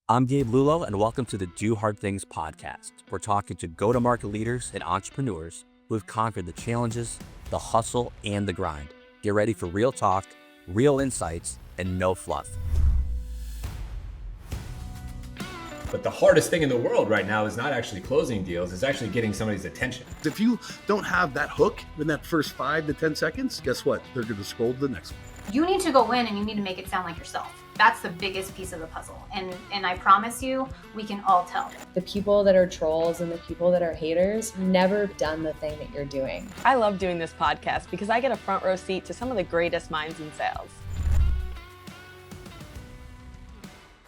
I'm Gabe Lullo, and welcome to the Do Hard Things podcast. We're talking to go-to-market leaders and entrepreneurs who have conquered the challenges, the hustle, and the grind. Get ready for real talk, real insights, and no fluff. But the hardest thing in the world right now is not actually closing deals, it's actually getting somebody's attention. If you don't have that hook in that first 5 to 10 seconds, guess what? They're going to scroll to the next one. You need to go in and you need to make it sound like yourself. That's the biggest piece of the puzzle. And I promise you, we can all tell. The people that are trolls and the people that are haters never done the thing that you're doing. I love doing this podcast because I get a front row seat to some of the greatest minds in sales.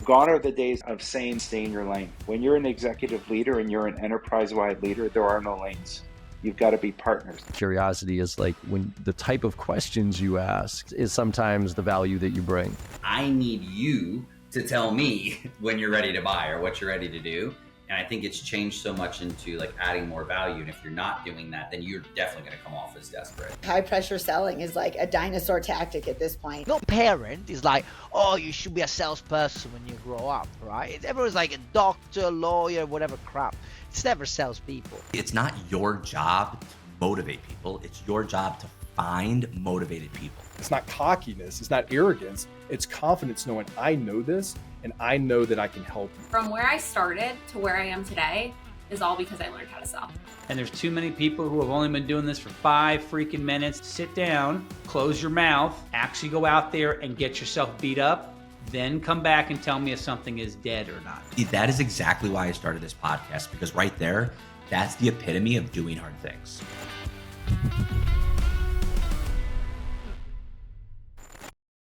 Gone are the days of saying stay in your lane. When you're an executive leader and you're an enterprise-wide leader, there are no lanes. You've got to be partners. Curiosity is like when the type of questions you ask is sometimes the value that you bring. I need you to tell me when you're ready to buy or what you're ready to do. And I think it's changed so much into like adding more value. And if you're not doing that, then you're definitely going to come off as desperate. High pressure selling is like a dinosaur tactic at this point. No parent is like, oh, you should be a salesperson when you grow up, right? Everyone's like a doctor, lawyer, whatever crap. It's never salespeople. It's not your job to motivate people. It's your job to find motivated people. It's not cockiness. It's not arrogance. It's confidence knowing I know this and I know that I can help you. From where I started to where I am today is all because I learned how to sell. And there's too many people who have only been doing this for 5 freaking minutes. Sit down, close your mouth, actually go out there and get yourself beat up, then come back and tell me if something is dead or not. That is exactly why I started this podcast, because right there, that's the epitome of doing hard things.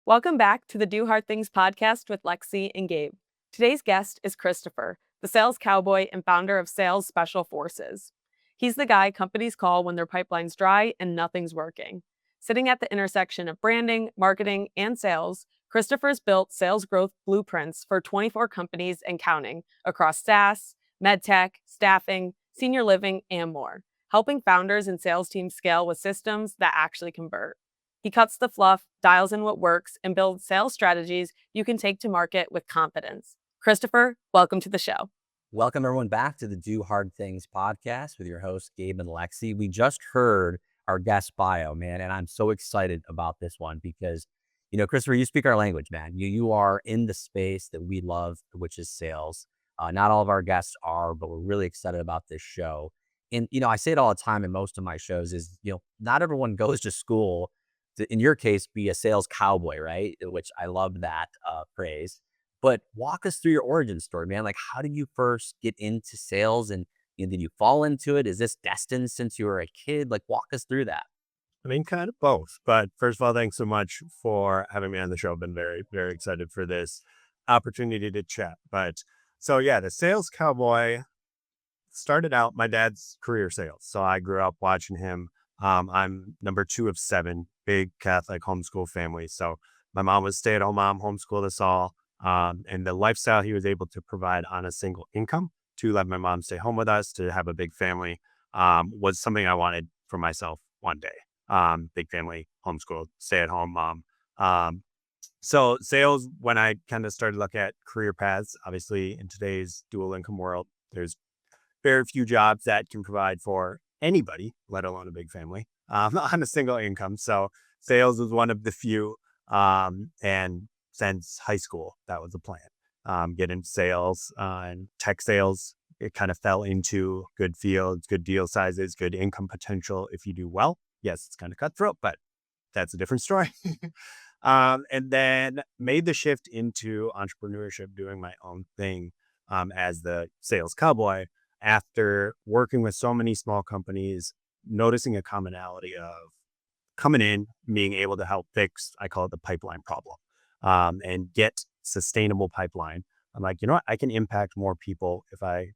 Welcome back to the Do Hard Things podcast with Lexi and Gabe. Today's guest is Christopher, the sales cowboy and founder of Sales Special Forces. He's the guy companies call when their pipeline's dry and nothing's working. Sitting at the intersection of branding, marketing, and sales, Christopher's built sales growth blueprints for 24 companies and counting across SaaS, medtech, staffing, senior living, and more, helping founders and sales teams scale with systems that actually convert. He cuts the fluff, dials in what works, and builds sales strategies you can take to market with confidence. Christopher, welcome to the show. Welcome everyone back to the Do Hard Things podcast with your hosts, Gabe and Lexi. We just heard our guest bio, man, and I'm so excited about this one because Christopher, you speak our language, man. You are in the space that we love, which is sales. Not all of our guests are, but we're really excited about this show. And, I say it all the time in most of my shows is, not everyone goes to school to, in your case, be a sales cowboy, right? Which I love that phrase. But walk us through your origin story, man. Like, how did you first get into sales and did you fall into it? Is this destined since you were a kid? Like, walk us through that. I mean, kind of both. But first of all, thanks so much for having me on the show. I've been very, very excited for this opportunity to chat. But so, yeah, the sales cowboy started out my dad's career sales. So I grew up watching him. I'm number 2 of 7, big Catholic homeschool family. So my mom was stay-at-home mom, homeschooled us all. And the lifestyle he was able to provide on a single income to let my mom stay home with us, to have a big family, was something I wanted for myself one day. Big family, homeschooled, stay at home mom. So sales, when I kind of started looking at career paths, obviously in today's dual income world, there's very few jobs that can provide for anybody, let alone a big family, on a single income. So sales was one of the few. And since high school, that was the plan. Get into sales and tech sales. It kind of fell into good fields, good deal sizes, good income potential if you do well. Yes, it's kind of cutthroat, but that's a different story. And then made the shift into entrepreneurship, doing my own thing as the sales cowboy after working with so many small companies, noticing a commonality of coming in, being able to help fix, I call it the pipeline problem, and get sustainable pipeline. I'm like, you know what? I can impact more people if I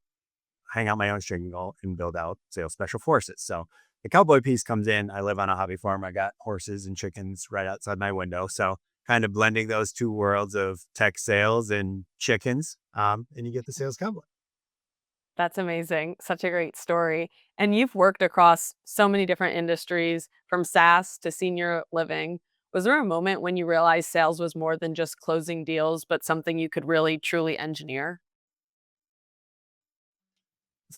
hang out my own string and build out sales special forces. So the cowboy piece comes in. I live on a hobby farm. I got horses and chickens right outside my window. So kind of blending those two worlds of tech sales and chickens, and you get the sales cowboy. That's amazing. Such a great story. And you've worked across so many different industries, from SaaS to senior living. Was there a moment when you realized sales was more than just closing deals, but something you could really truly engineer?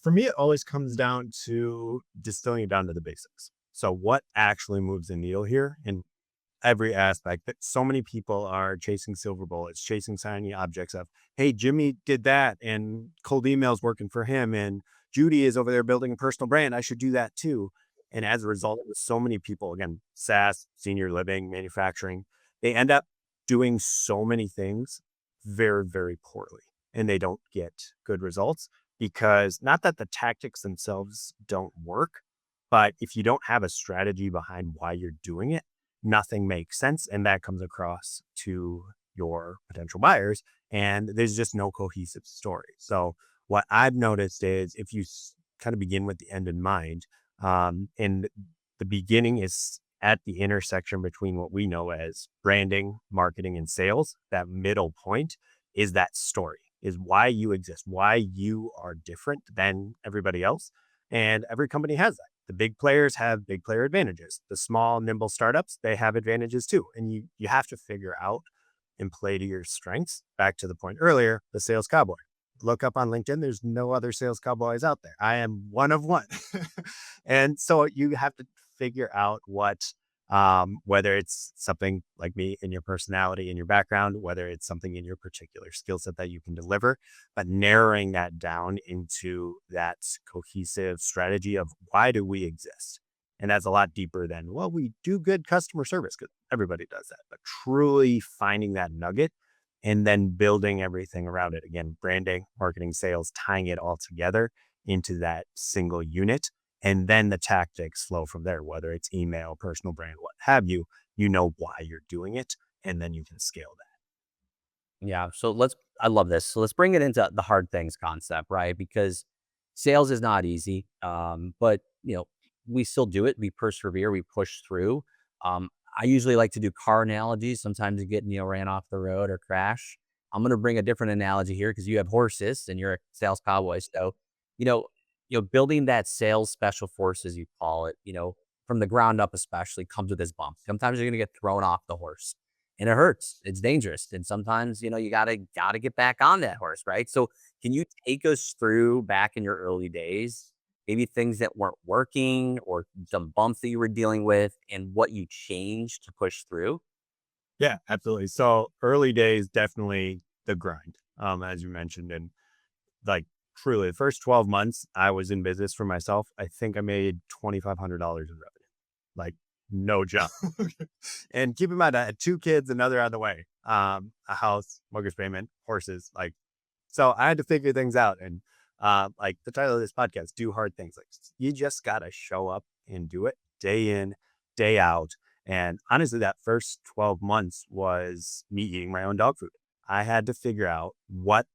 For me, it always comes down to distilling it down to the basics. So what actually moves the needle here in every aspect? That so many people are chasing silver bullets, chasing shiny objects of, hey, Jimmy did that and cold emails working for him. And Judy is over there building a personal brand. I should do that too. And as a result, with so many people, again, SaaS, senior living, manufacturing, they end up doing so many things very, very poorly. And they don't get good results because not that the tactics themselves don't work, but if you don't have a strategy behind why you're doing it, nothing makes sense. And that comes across to your potential buyers. And there's just no cohesive story. So, what I've noticed is if you kind of begin with the end in mind, and the beginning is at the intersection between what we know as branding, marketing, and sales, that middle point is that story, is why you exist, why you are different than everybody else. And every company has that. The big players have big player advantages. The small, nimble startups, they have advantages too. And you have to figure out and play to your strengths. Back to the point earlier, the sales cowboy. Look up on LinkedIn. There's no other sales cowboys out there. I am one of one. And so you have to figure out whether it's something like me in your personality, in your background, whether it's something in your particular skill set that you can deliver, but narrowing that down into that cohesive strategy of why do we exist? And that's a lot deeper than, well, we do good customer service because everybody does that, but truly finding that nugget and then building everything around it. Again, branding, marketing, sales, tying it all together into that single unit. And then the tactics flow from there, whether it's email, personal brand, what have you, you know why you're doing it, and then you can scale that. Yeah. So I love this. So let's bring it into the hard things concept, right? Because sales is not easy. But we still do it. We persevere, we push through. I usually like to do car analogies. Sometimes you get, ran off the road or crash. I'm going to bring a different analogy here because you have horses and you're a sales cowboy. So, you know, building that sales special forces, you call it, from the ground up, especially comes with this bump. Sometimes you're going to get thrown off the horse and it hurts. It's dangerous. And sometimes, you gotta get back on that horse. Right. So can you take us through back in your early days, maybe things that weren't working or some bumps that you were dealing with and what you changed to push through? Yeah, absolutely. So early days, definitely the grind, as you mentioned. And like truly, the first 12 months I was in business for myself, I think I made $2,500 in revenue. Like no job. And keep in mind, I had 2 kids, another on the way, a house, mortgage payment, horses. So I had to figure things out. And like the title of this podcast, Do Hard Things. Like you just got to show up and do it day in, day out. And honestly, that first 12 months was me eating my own dog food. I had to figure out what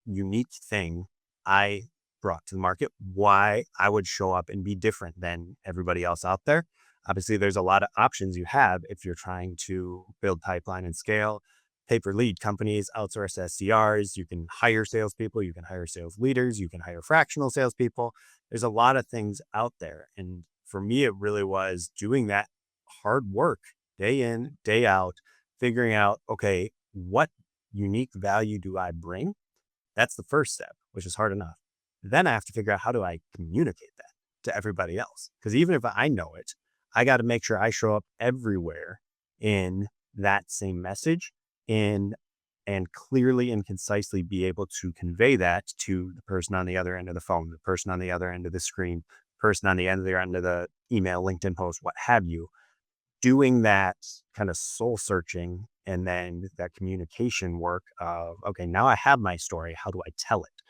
unique thing I brought to the market, why I would show up and be different than everybody else out there. Obviously, there's a lot of options you have if you're trying to build pipeline and scale. Pay per lead companies, outsource SDRs. You can hire salespeople. You can hire sales leaders. You can hire fractional salespeople. There's a lot of things out there. And for me, it really was doing that hard work day in, day out, figuring out, okay, what unique value do I bring? That's the first step, which is hard enough. Then I have to figure out how do I communicate that to everybody else? Because even if I know it, I got to make sure I show up everywhere in that same message and clearly and concisely be able to convey that to the person on the other end of the phone, the person on the other end of the screen, person on the other end of the email, LinkedIn post, what have you. Doing that kind of soul searching and then that communication work of, okay, now I have my story. How do I tell it?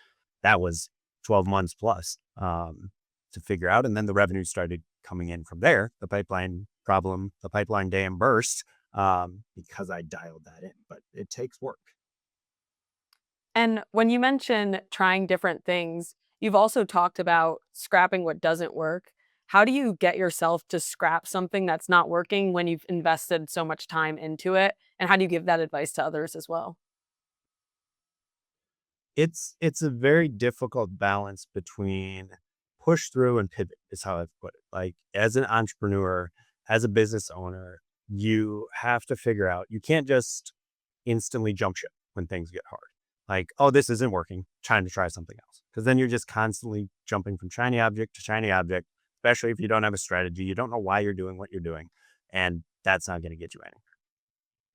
That was 12 months plus to figure out. And then the revenue started coming in from there. The pipeline dam burst because I dialed that in, but it takes work. And when you mention trying different things, you've also talked about scrapping what doesn't work. How do you get yourself to scrap something that's not working when you've invested so much time into it? And how do you give that advice to others as well? It's a very difficult balance between push through and pivot is how I've put it. Like as an entrepreneur, as a business owner, you have to figure out, you can't just instantly jump ship when things get hard. Like, oh, this isn't working, trying to try something else. Because then you're just constantly jumping from shiny object to shiny object, especially if you don't have a strategy. You don't know why you're doing what you're doing. And that's not going to get you anywhere.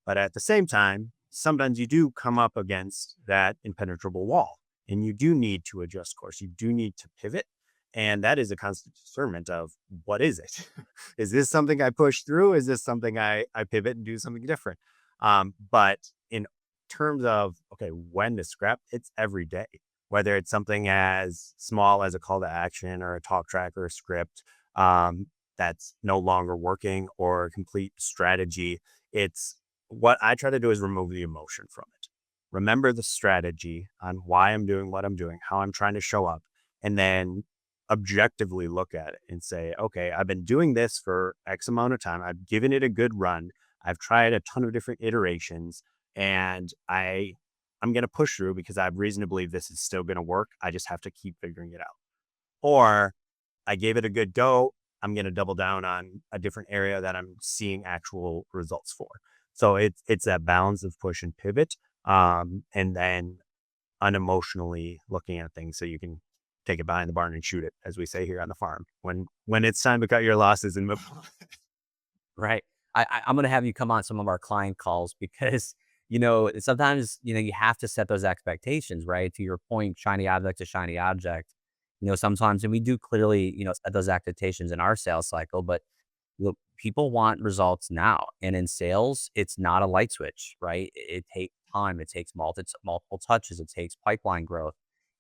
But at the same time, sometimes you do come up against that impenetrable wall and you do need to adjust course. You do need to pivot. And that is a constant discernment of what is it? Is this something I push through? Is this something I pivot and do something different? But in terms of, okay, when to scrap, it's every day, whether it's something as small as a call to action or a talk track or a script that's no longer working, or a complete strategy. It's what I try to do is remove the emotion from it. Remember the strategy on why I'm doing what I'm doing, how I'm trying to show up, and then objectively look at it and say, okay, I've been doing this for X amount of time. I've given it a good run. I've tried a ton of different iterations, and I'm going to push through because I have reason to believe this is still going to work. I just have to keep figuring it out. Or I gave it a good go. I'm going to double down on a different area that I'm seeing actual results for. So it's that balance of push and pivot, and then unemotionally looking at things so you can take it behind the barn and shoot it, as we say here on the farm, when it's time to cut your losses and move on. Right. I'm going to have you come on some of our client calls because, sometimes, you have to set those expectations, right? To your point, shiny object to shiny object, sometimes, and we do clearly, set those expectations in our sales cycle, but look, people want results now. And in sales, it's not a light switch, right? It takes time. It takes multiple touches. It takes pipeline growth.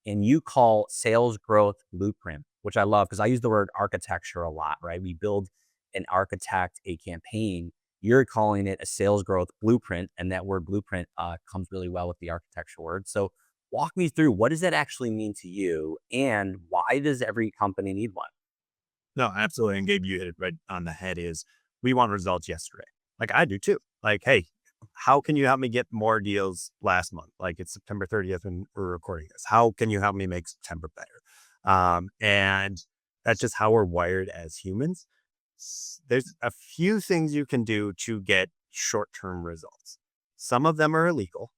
And you call sales growth blueprint, which I love because I use the word architecture a lot, right? We build and architect a campaign. You're calling it a sales growth blueprint. And that word blueprint comes really well with the architecture word. So walk me through, what does that actually mean to you? And why does every company need one? No, absolutely. And Gabe, you hit it right on the head. Is we want results yesterday. Like I do too. Like, hey, how can you help me get more deals last month? Like it's September 30th and we're recording this. How can you help me make September better? And that's just how we're wired as humans. There's a few things you can do to get short-term results. Some of them are illegal.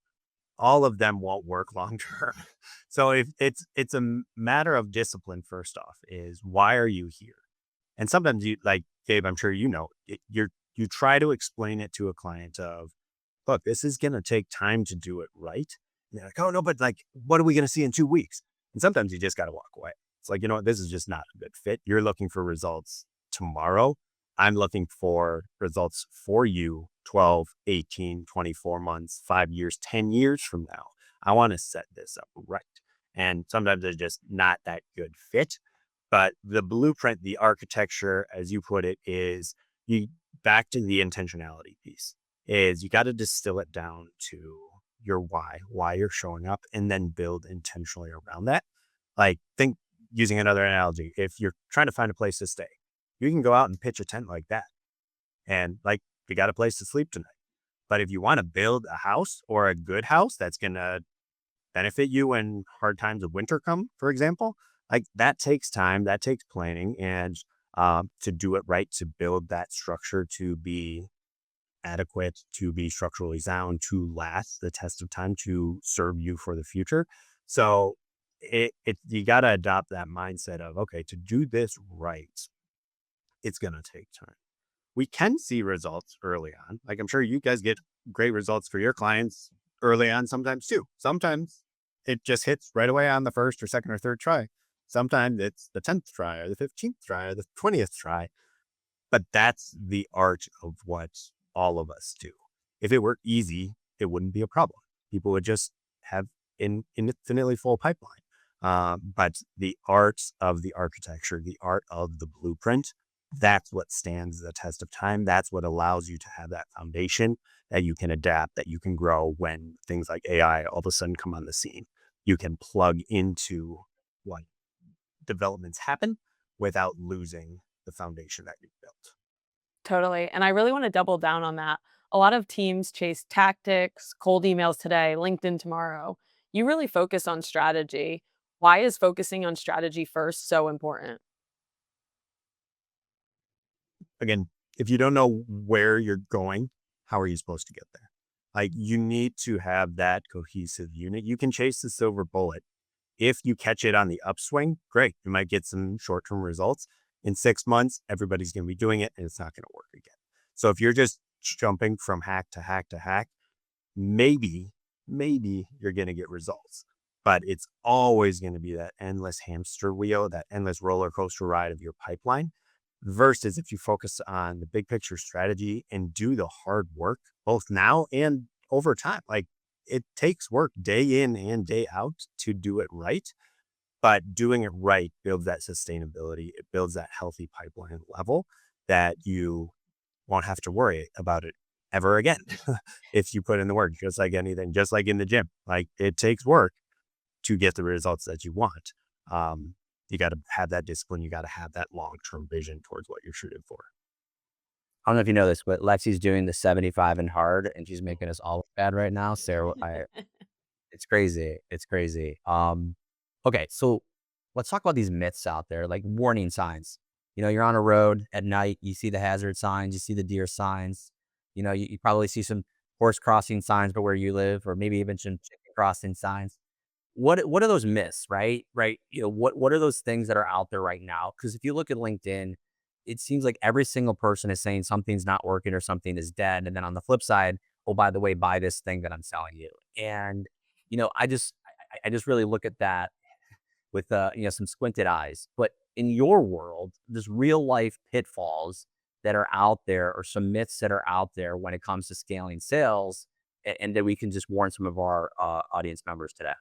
All of them won't work long term. So if it's a matter of discipline, first off, is why are you here? And sometimes you, like Gabe, I'm sure you try to explain it to a client of, look, this is going to take time to do it right. And they're like, oh no, but like, what are we going to see in 2 weeks? And sometimes you just got to walk away. It's like, this is just not a good fit. You're looking for results tomorrow. I'm looking for results for you 12, 18, 24 months, 5 years, 10 years from now. I want to set this up right. And sometimes it's just not that good fit. But the blueprint, the architecture, as you put it, is back to the intentionality piece, is you got to distill it down to your why you're showing up, and then build intentionally around that. Like, think, using another analogy, if you're trying to find a place to stay, you can go out and pitch a tent like that. And like, you got a place to sleep tonight. But if you want to build a house, or a good house that's going to benefit you when hard times of winter come, for example, like that takes time, that takes planning, and to do it right, to build that structure to be adequate, to be structurally sound, to last the test of time, to serve you for the future. So you got to adopt that mindset of, okay, to do this right, it's going to take time. We can see results early on. Like, I'm sure you guys get great results for your clients early on sometimes too. Sometimes it just hits right away on the first or second or third try. Sometimes it's the 10th try or the 15th try or the 20th try. But that's the art of what all of us do. If it were easy, it wouldn't be a problem. People would just have an infinitely full pipeline. But the art of the architecture, the art of the blueprint, that's what stands the test of time. That's what allows you to have that foundation that you can adapt, that you can grow when things like AI all of a sudden come on the scene. You can plug into what developments happen without losing the foundation that you've built. Totally. And I really want to double down on that. A lot of teams chase tactics, cold emails today, LinkedIn tomorrow. You really focus on strategy. Why is focusing on strategy first so important? Again, if you don't know where you're going, how are you supposed to get there? Like, you need to have that cohesive unit. You can chase the silver bullet. If you catch it on the upswing, great. You might get some short-term results. In 6 months, everybody's going to be doing it and it's not going to work again. So if you're just jumping from hack to hack to hack, maybe you're going to get results, but it's always going to be that endless hamster wheel, that endless roller coaster ride of your pipeline, versus if you focus on the big picture strategy and do the hard work, both now and over time. Like, it takes work day in and day out to do it right, but doing it right builds that sustainability. It builds that healthy pipeline level that you won't have to worry about it ever again if you put in the work. Just like anything, just like in the gym, like, it takes work to get the results that you want. You got to have that discipline. You got to have that long-term vision towards what you're shooting for. I don't know if you know this, but Lexi's doing the 75 and hard, and she's making us all look bad right now. So it's crazy. It's crazy. Okay, so let's talk about these myths out there, like warning signs. You're on a road at night, you see the hazard signs, you see the deer signs. You probably see some horse crossing signs, but where you live, or maybe even some chicken crossing signs. What are those myths, right? Right. What are those things that are out there right now? Because if you look at LinkedIn, it seems like every single person is saying something's not working or something is dead. And then on the flip side, oh, by the way, buy this thing that I'm selling you. And, I just really look at that with, some squinted eyes. But in your world, there's real life pitfalls that are out there, or some myths that are out there when it comes to scaling sales, and that we can just warn some of our audience members today.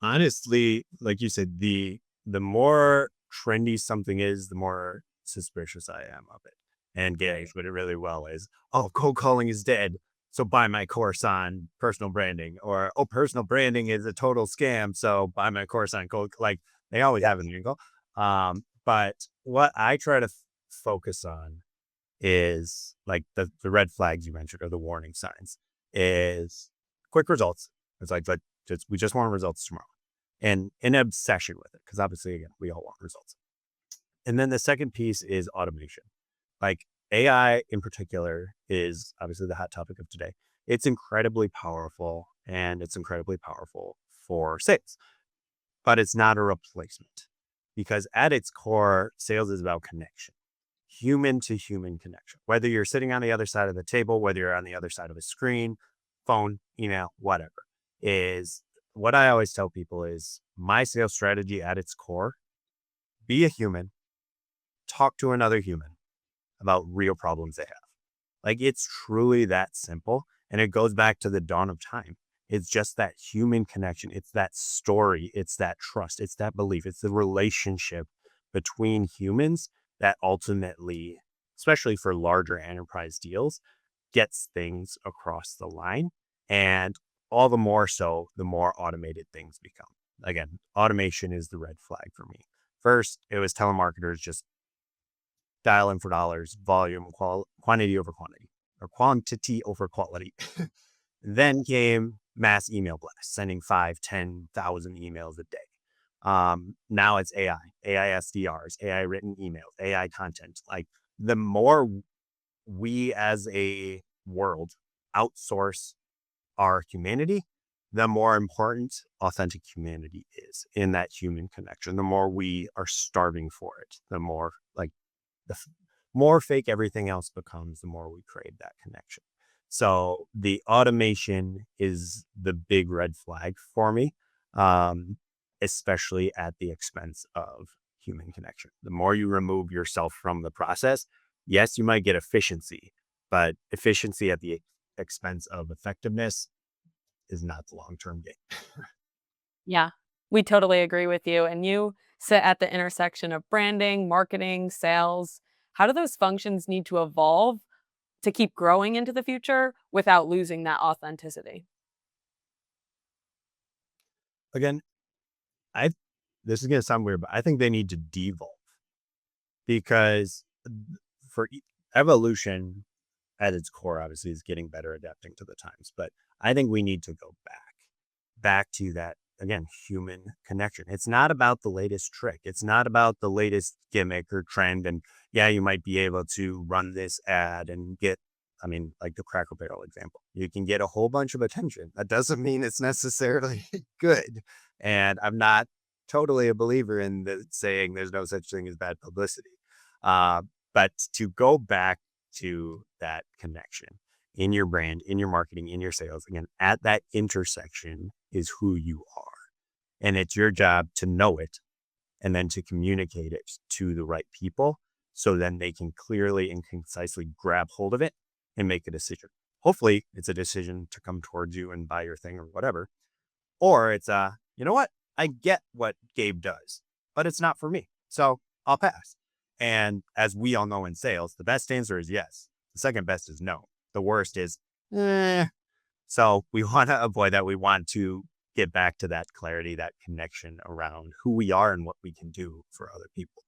Honestly, like you said, the more trendy something is, the more suspicious I am of it. And Gage put it really well is, oh, cold calling is dead, so buy my course on personal branding, or, oh, personal branding is a total scam, so buy my course on cold. Like, they always have an angle. But what I try to focus on is, like, the red flags you mentioned, or the warning signs, is quick results. It's like we just want results tomorrow, and an obsession with it, because obviously, again, we all want results. And then the second piece is automation. Like, AI in particular is obviously the hot topic of today. It's incredibly powerful, and it's incredibly powerful for sales, but it's not a replacement, because at its core, sales is about connection, human to human connection. Whether you're sitting on the other side of the table, whether you're on the other side of a screen, phone, email, whatever, is what I always tell people is my sales strategy at its core: be a human, talk to another human about real problems they have. Like, it's truly that simple. And it goes back to the dawn of time. It's just that human connection. It's that story. It's that trust. It's that belief. It's the relationship between humans that ultimately, especially for larger enterprise deals, gets things across the line. And all the more so, the more automated things become. Again, automation is the red flag for me. First, it was telemarketers just dial in for dollars, volume, quantity over quantity, or quantity over quality. Then came mass email blasts, sending 5, 10,000 emails a day. Now it's AI SDRs, AI written emails, AI content. Like, the more we as a world outsource our humanity, the more important authentic humanity is in that human connection. The more we are starving for it, the more, like, the more fake everything else becomes, the more we crave that connection. So the automation is the big red flag for me, especially at the expense of human connection. The more you remove yourself from the process, yes, you might get efficiency, but efficiency at the expense of effectiveness is not the long-term gain. Yeah, we totally agree with you. And you sit at the intersection of branding, marketing, sales. How do those functions need to evolve to keep growing into the future without losing that authenticity? Again, this is going to sound weird, but I think they need to devolve, because for evolution at its core, obviously, is getting better, adapting to the times. But I think we need to go back to that again, human connection. It's not about the latest trick. It's not about the latest gimmick or trend. And yeah, you might be able to run this ad and get, I mean, like the Cracker Barrel example, you can get a whole bunch of attention. That doesn't mean it's necessarily good. And I'm not totally a believer in saying there's no such thing as bad publicity. But to go back to that connection in your brand, in your marketing, in your sales, again, at that intersection is who you are. And it's your job to know it and then to communicate it to the right people so then they can clearly and concisely grab hold of it and make a decision. Hopefully it's a decision to come towards you and buy your thing or whatever. Or it's you know what? I get what Gabe does, but it's not for me. So I'll pass. And as we all know in sales, the best answer is yes. The second best is no. The worst is, eh. So we want to avoid that. We want to get back to that clarity, that connection around who we are and what we can do for other people.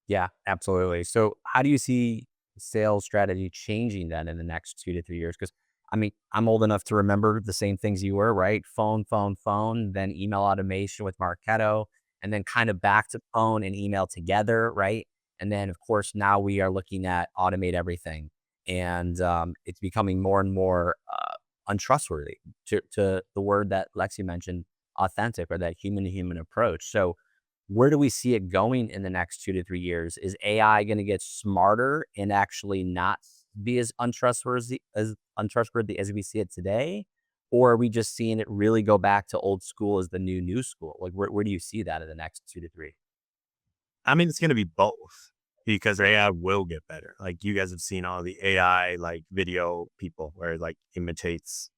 Yeah, absolutely. So how do you see sales strategy changing then in the next 2 to 3 years? Because I mean, I'm old enough to remember the same things you were, right? Phone, phone, phone, then email automation with Marketo, and then kind of back to phone and email together, right? And then, of course, now we are looking at automate everything. And it's becoming more and more untrustworthy to the word that Lexi mentioned, authentic, or that human to human approach. So where do we see it going in the next 2 to 3 years? Is AI going to get smarter and actually not be as untrustworthy as we see it today? Or are we just seeing it really go back to old school as the new school? Like where do you see that in the next 2 to 3? I mean, it's going to be both because AI will get better. Like you guys have seen all the AI like video people where it like imitates,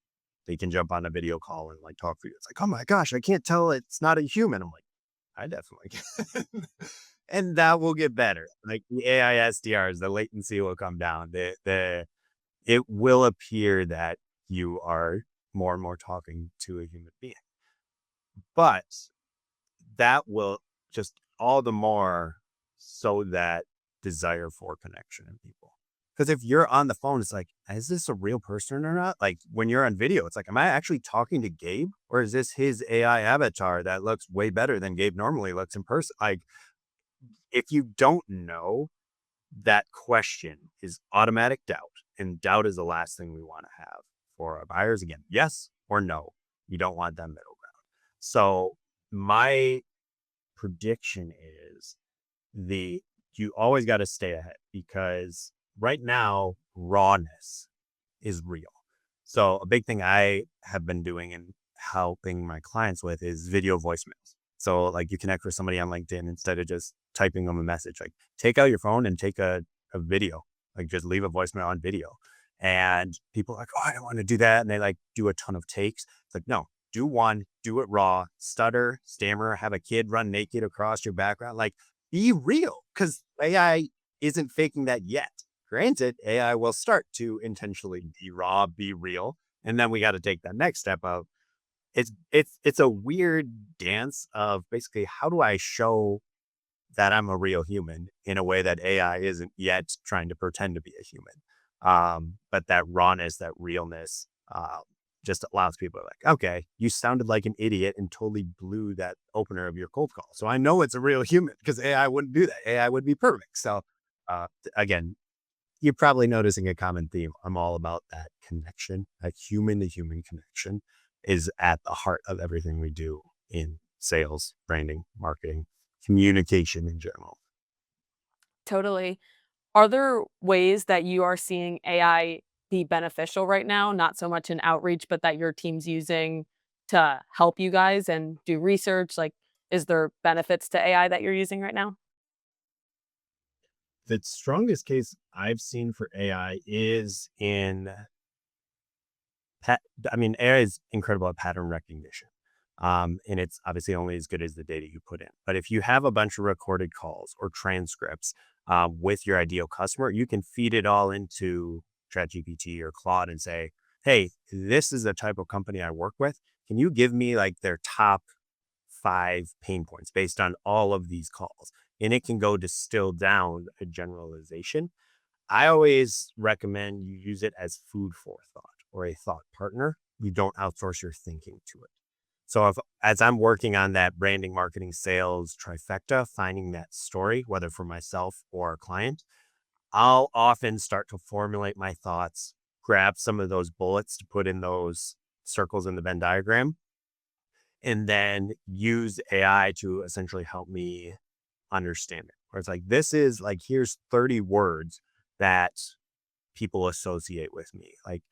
they can jump on a video call and like talk for you. It's like, oh my gosh, I can't tell it's not a human. I'm like, I definitely can. And that will get better. Like the AI SDRs, the latency will come down. It will appear that you are more and more talking to a human being. But that will just all the more so that desire for connection in people. Because if you're on the phone, it's like, is this a real person or not? Like when you're on video, it's like, am I actually talking to Gabe? Or is this his AI avatar that looks way better than Gabe normally looks in person? Like, if you don't know, that question is automatic doubt. And doubt is the last thing we want to have for our buyers. Again, yes or no. You don't want that middle ground. So my prediction is you always got to stay ahead because right now rawness is real. So a big thing I have been doing and helping my clients with is video voicemails. So like you connect with somebody on LinkedIn instead of just typing them a message, like take out your phone and take a video, like just leave a voicemail on video. And people are like, oh, I don't want to do that. And they like do a ton of takes. It's like, no, do one, do it raw, stutter, stammer, have a kid run naked across your background. Like be real because AI isn't faking that yet. Granted, AI will start to intentionally be raw, be real. And then we got to take that next step of it's a weird dance of basically how do I show that I'm a real human in a way that AI isn't yet trying to pretend to be a human. But that rawness, that realness, just allows people to like, okay, you sounded like an idiot and totally blew that opener of your cold call. So I know it's a real human because AI wouldn't do that. AI would be perfect. So again, you're probably noticing a common theme. I'm all about that connection, that human to human connection is at the heart of everything we do in sales, branding, marketing, communication in general. Totally. Are there ways that you are seeing AI be beneficial right now? Not so much in outreach, but that your team's using to help you guys and do research? Like, is there benefits to AI that you're using right now? The strongest case I've seen for AI is in AI is incredible at pattern recognition. And it's obviously only as good as the data you put in. But if you have a bunch of recorded calls or transcripts with your ideal customer, you can feed it all into ChatGPT or Claude and say, hey, this is the type of company I work with. Can you give me like their top 5 pain points based on all of these calls? And it can go distill down a generalization. I always recommend you use it as food for thought or a thought partner. You don't outsource your thinking to it. So as I'm working on that branding, marketing, sales trifecta, finding that story, whether for myself or a client, I'll often start to formulate my thoughts, grab some of those bullets to put in those circles in the Venn diagram, and then use AI to essentially help me understand it. Where it's like, this is like, here's 30 words that people associate with me. Like,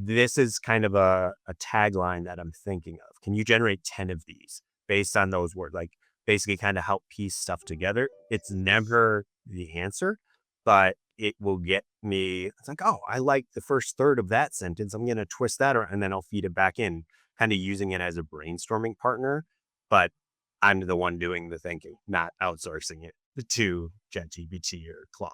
this is kind of a tagline that I'm thinking of. Can you generate 10 of these based on those words? Like, basically kind of help piece stuff together. It's never the answer, but it will get me. It's like, oh, I like the first third of that sentence. I'm going to twist that around, and then I'll feed it back in, kind of using it as a brainstorming partner. But I'm the one doing the thinking, not outsourcing it to ChatGPT or Claude.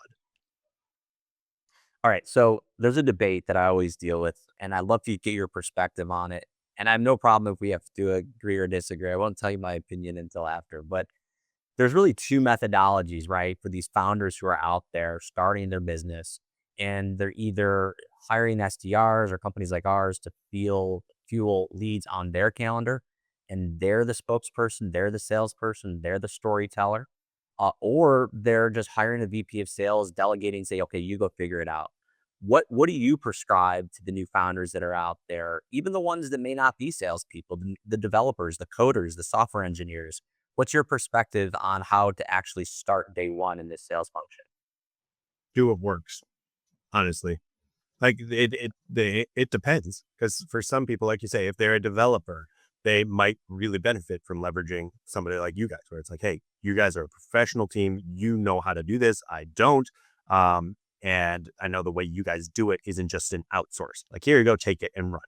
All right. So there's a debate that I always deal with, and I'd love to get your perspective on it. And I have no problem if we have to agree or disagree. I won't tell you my opinion until after. But there's really two methodologies, right, for these founders who are out there starting their business, and they're either hiring SDRs or companies like ours to fuel leads on their calendar, and they're the spokesperson, they're the salesperson, they're the storyteller, or they're just hiring a VP of sales, delegating, say, okay, you go figure it out. What do you prescribe to the new founders that are out there, even the ones that may not be salespeople, the developers, the coders, the software engineers? What's your perspective on how to actually start day one in this sales function? Do what works, honestly. Like it depends, because for some people, like you say, if they're a developer, they might really benefit from leveraging somebody like you guys, where it's like, hey, you guys are a professional team. You know how to do this. I don't. And I know the way you guys do it isn't just an outsource. Like, here you go, take it and run.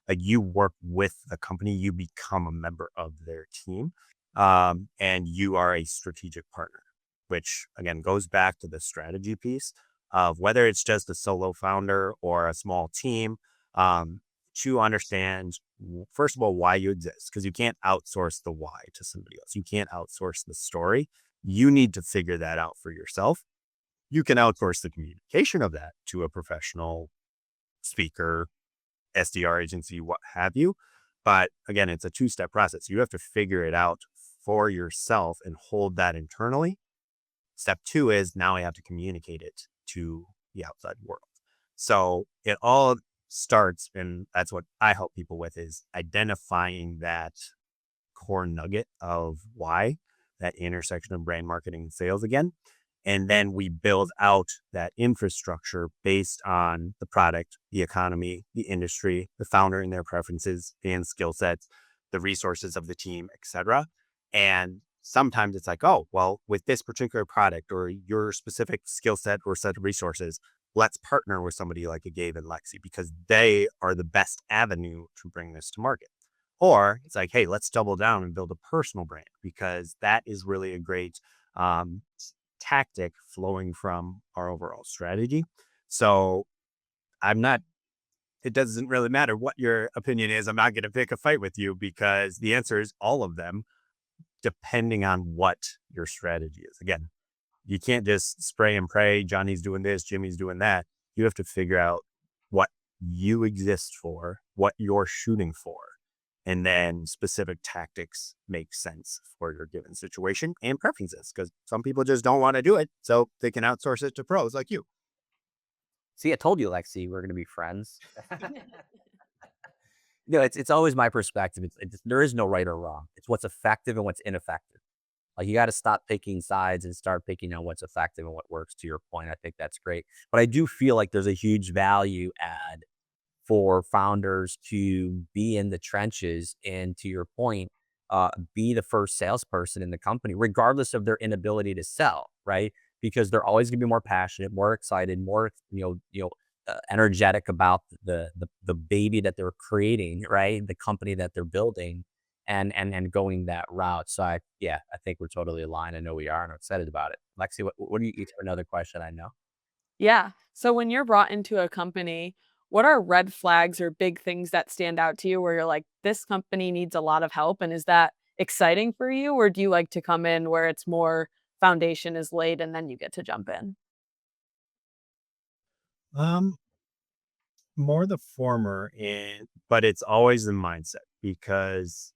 Like, you work with the company, you become a member of their team, and you are a strategic partner, which again goes back to the strategy piece of whether it's just a solo founder or a small team, to understand, first of all, why you exist, because you can't outsource the why to somebody else. You can't outsource the story. You need to figure that out for yourself. You can outsource the communication of that to a professional speaker, SDR agency, what have you. But again, it's a two-step process. You have to figure it out for yourself and hold that internally. Step two is now I have to communicate it to the outside world. So it all starts, and that's what I help people with, is identifying that core nugget of why, that intersection of brand marketing and sales again. And then we build out that infrastructure based on the product, the economy, the industry, the founder and their preferences and skill sets, the resources of the team, etc. And sometimes it's like, oh, well, with this particular product or your specific skill set or set of resources, let's partner with somebody like a Gabe and Lexi, because they are the best avenue to bring this to market. Or it's like, hey, let's double down and build a personal brand, because that is really a great tactic flowing from our overall strategy. So it doesn't really matter what your opinion is. I'm not going to pick a fight with you, because the answer is all of them, depending on what your strategy is. Again, you can't just spray and pray. Johnny's doing this, Jimmy's doing that. You have to figure out what you exist for, what you're shooting for, and then specific tactics make sense for your given situation and preferences, because some people just don't want to do it, so they can outsource it to pros like you. See, I told you, Lexi, we're going to be friends. No, it's always my perspective. There is no right or wrong. It's what's effective and what's ineffective. Like, you got to stop picking sides and start picking on what's effective and what works, to your point. I think that's great. But I do feel like there's a huge value add for founders to be in the trenches and, to your point, be the first salesperson in the company, regardless of their inability to sell, right? Because they're always going to be more passionate, more excited, more energetic about the baby that they're creating, right? The company that they're building, and going that route. So I think we're totally aligned. I know we are, and I'm excited about it. Lexi, what do you each have another question? I know. Yeah. So when you're brought into a company, what are red flags or big things that stand out to you where you're like, this company needs a lot of help? And is that exciting for you? Or do you like to come in where it's more foundation is laid and then you get to jump in? More the former, but it's always the mindset, because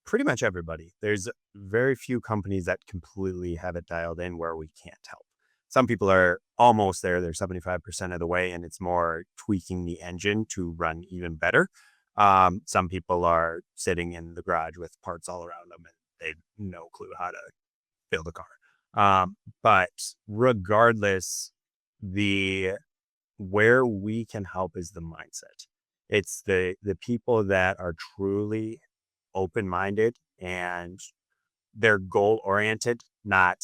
pretty much everybody. There's very few companies that completely have it dialed in where we can't help. Some people are almost there. They're 75% of the way, and it's more tweaking the engine to run even better. Some people are sitting in the garage with parts all around them and they have no clue how to build a car. But regardless, the where we can help is the mindset. It's the people that are truly open-minded and they're goal-oriented, not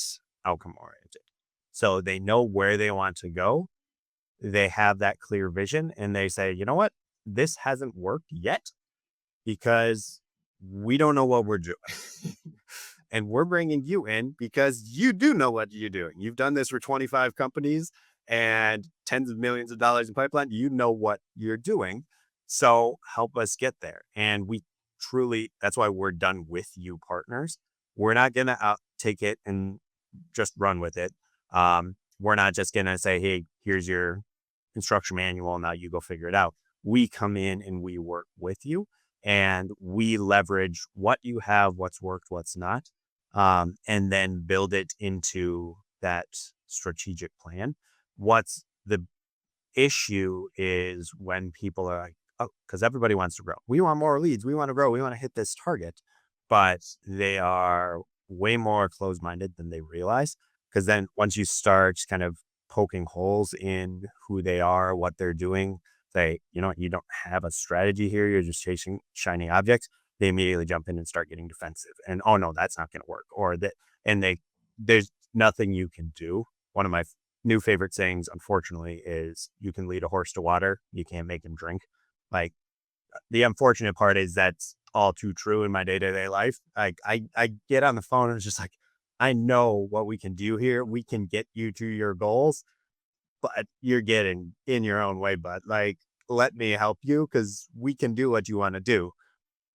outcome-oriented. So they know where they want to go. They have that clear vision and they say, you know what? This hasn't worked yet because we don't know what we're doing. And we're bringing you in because you do know what you're doing. You've done this for 25 companies and tens of millions of dollars in pipeline. You know what you're doing. So help us get there. And we truly, that's why we're done with you partners. We're not going to take it and just run with it. We're not just going to say, hey, here's your instruction manual. Now you go figure it out. We come in and we work with you and we leverage what you have, what's worked, what's not, and then build it into that strategic plan. What's the issue is when people are like, oh, because everybody wants to grow. We want more leads. We want to grow. We want to hit this target. But they are way more closed-minded than they realize. Because then once you start kind of poking holes in who they are, what they're doing, say, you know, you don't have a strategy here. You're just chasing shiny objects. They immediately jump in and start getting defensive. And, oh, no, that's not going to work. Or that, and there's nothing you can do. One of my new favorite sayings, unfortunately, is you can lead a horse to water. You can't make him drink. Like, the unfortunate part is that's all too true in my day-to-day life. Like I get on the phone and it's just like, I know what we can do here. We can get you to your goals, but you're getting in your own way, bud. Like, let me help you because we can do what you want to do.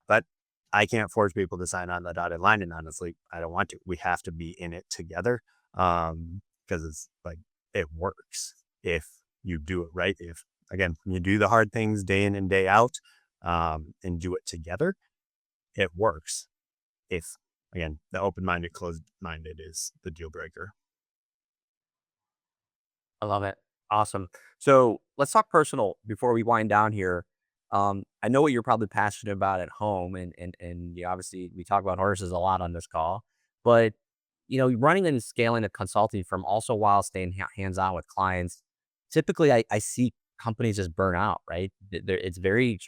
But I can't force people to sign on the dotted line. And honestly, I don't want to. We have to be in it together. Because it's like, it works if you do it right. If, again, you do the hard things day in and day out, and do it together, it works. If, again, the open-minded, closed-minded is the deal breaker. I love it. Awesome. So let's talk personal before we wind down here. I know what you're probably passionate about at home, and you obviously we talk about horses a lot on this call, but you know, running and scaling a consulting firm also while staying hands-on with clients. Typically, I see companies just burn out, right? It's very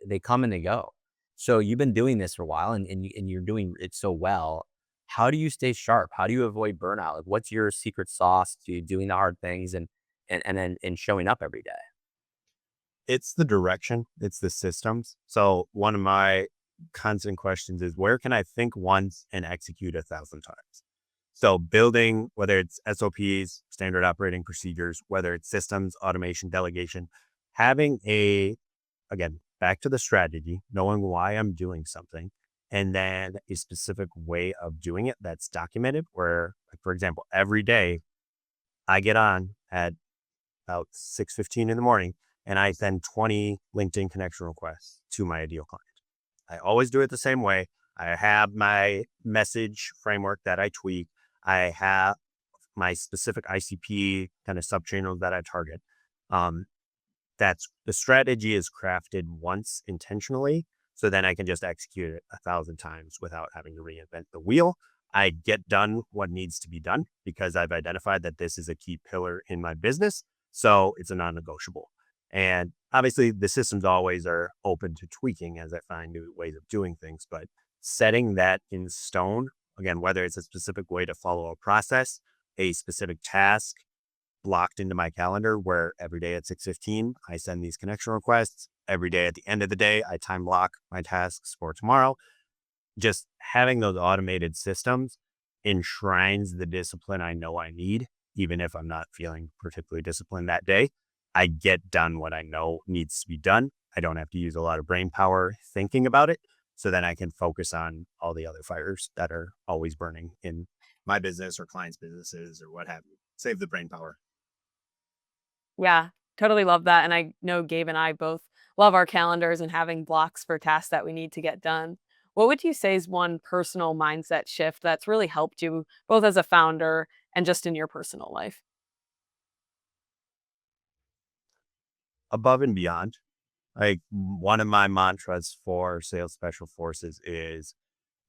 they come and they go. So you've been doing this for a while, and you're doing it so well. How do you stay sharp? How do you avoid burnout? Like, what's your secret sauce to doing the hard things and showing up every day? It's the direction. It's the systems. So one of my constant questions is, where can I think once and execute 1,000 times? So building, whether it's SOPs, standard operating procedures, whether it's systems, automation, delegation, having again, back to the strategy, knowing why I'm doing something, and then a specific way of doing it that's documented where, like, for example, every day I get on at about 6:15 in the morning and I send 20 LinkedIn connection requests to my ideal client. I always do it the same way. I have my message framework that I tweak. I have my specific ICP kind of sub channels that I target. That's the strategy is crafted once intentionally. So then I can just execute it 1,000 times without having to reinvent the wheel. I get done what needs to be done because I've identified that this is a key pillar in my business. So it's a non-negotiable. And obviously the systems always are open to tweaking as I find new ways of doing things, but setting that in stone, again, whether it's a specific way to follow a process, a specific task blocked into my calendar where every day at 6:15, I send these connection requests. Every day at the end of the day, I time block my tasks for tomorrow. Just having those automated systems enshrines the discipline I know I need, even if I'm not feeling particularly disciplined that day. I get done what I know needs to be done. I don't have to use a lot of brain power thinking about it. So then I can focus on all the other fires that are always burning in my business or clients' businesses or what have you. Save the brain power. Yeah, totally love that. And I know Gabe and I both love our calendars and having blocks for tasks that we need to get done. What would you say is one personal mindset shift that's really helped you both as a founder and just in your personal life? Above and beyond. Like one of my mantras for sales special forces is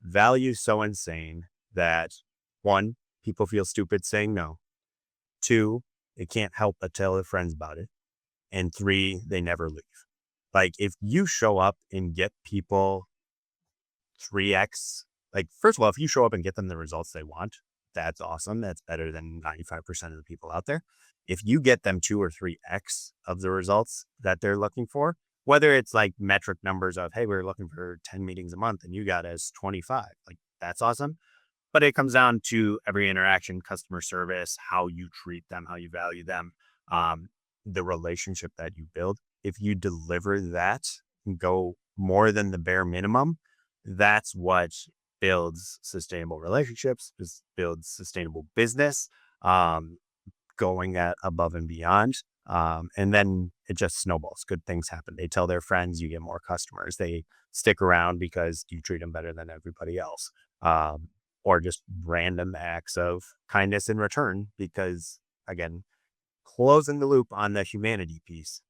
value so insane that one, people feel stupid saying no. Two, they can't help but tell their friends about it. And three, they never leave. Like if you show up and get people 3x, like first of all, if you show up and get them the results they want, that's awesome. That's better than 95% of the people out there. If you get them 2 or 3x of the results that they're looking for, whether it's like metric numbers of, hey, we're looking for 10 meetings a month and you got us 25, like that's awesome. But it comes down to every interaction, customer service, how you treat them, how you value them, the relationship that you build. If you deliver that and go more than the bare minimum, that's what builds sustainable relationships, builds sustainable business, going at above and beyond. And then it just snowballs. Good things happen. They tell their friends, you get more customers. They stick around because you treat them better than everybody else. Or just random acts of kindness in return. Because again, closing the loop on the humanity piece,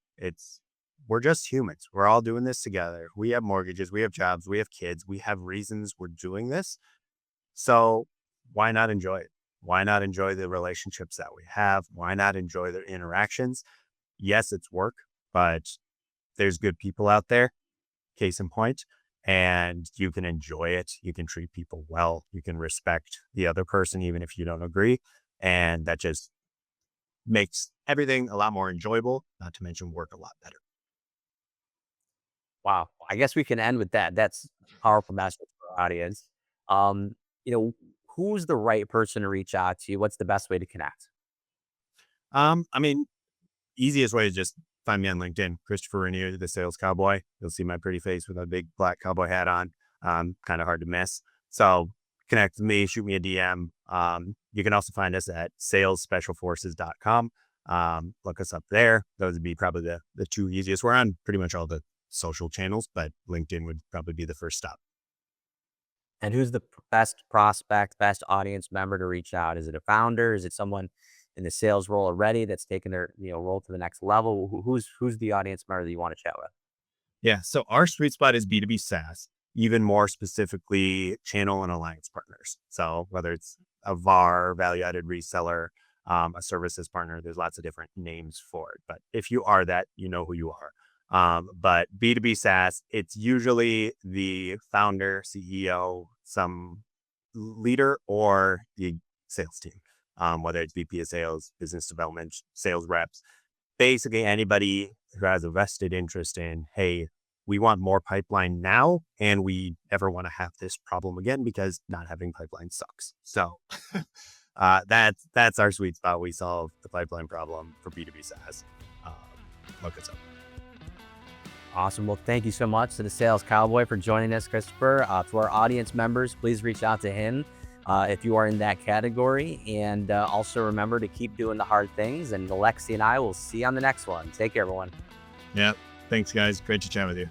we're just humans. We're all doing this together. We have mortgages, we have jobs, we have kids, we have reasons we're doing this. So why not enjoy it? Why not enjoy the relationships that we have? Why not enjoy the interactions? Yes, it's work, but there's good people out there, case in point, and you can enjoy it. You can treat people well. You can respect the other person, even if you don't agree. And that just makes everything a lot more enjoyable, not to mention work a lot better. Wow. I guess we can end with that. That's a powerful message for our audience. Um, who's the right person to reach out to? What's the best way to connect? I mean, easiest way is just find me on LinkedIn, Christopher Regnier, the sales cowboy. You'll see my pretty face with a big black cowboy hat on. Kind of hard to miss. So connect with me, shoot me a DM. You can also find us at salesspecialforces.com. Look us up there. Those would be probably the two easiest. We're on pretty much all the social channels, but LinkedIn would probably be the first stop. And who's the best prospect, best audience member to reach out? Is it a founder? Is it someone in the sales role already that's taken their role to the next level? Who's the audience member that you want to chat with? Yeah. So our sweet spot is B2B SaaS, even more specifically channel and alliance partners. So whether it's a VAR, value added reseller, a services partner, there's lots of different names for it. But if you are that, you know who you are. But B2B SaaS, it's usually the founder, CEO, some leader, or the sales team, whether it's VP of sales, business development, sales reps, basically anybody who has a vested interest in, hey, we want more pipeline now, and we never want to have this problem again because not having pipeline sucks. So that's our sweet spot. We solve the pipeline problem for B2B SaaS. Look us up. Awesome. Well, thank you so much to the Sales Cowboy for joining us, Christopher. To our audience members, please reach out to him if you are in that category. And also remember to keep doing the hard things. And Lexi and I will see you on the next one. Take care, everyone. Yeah. Thanks, guys. Great to chat with you.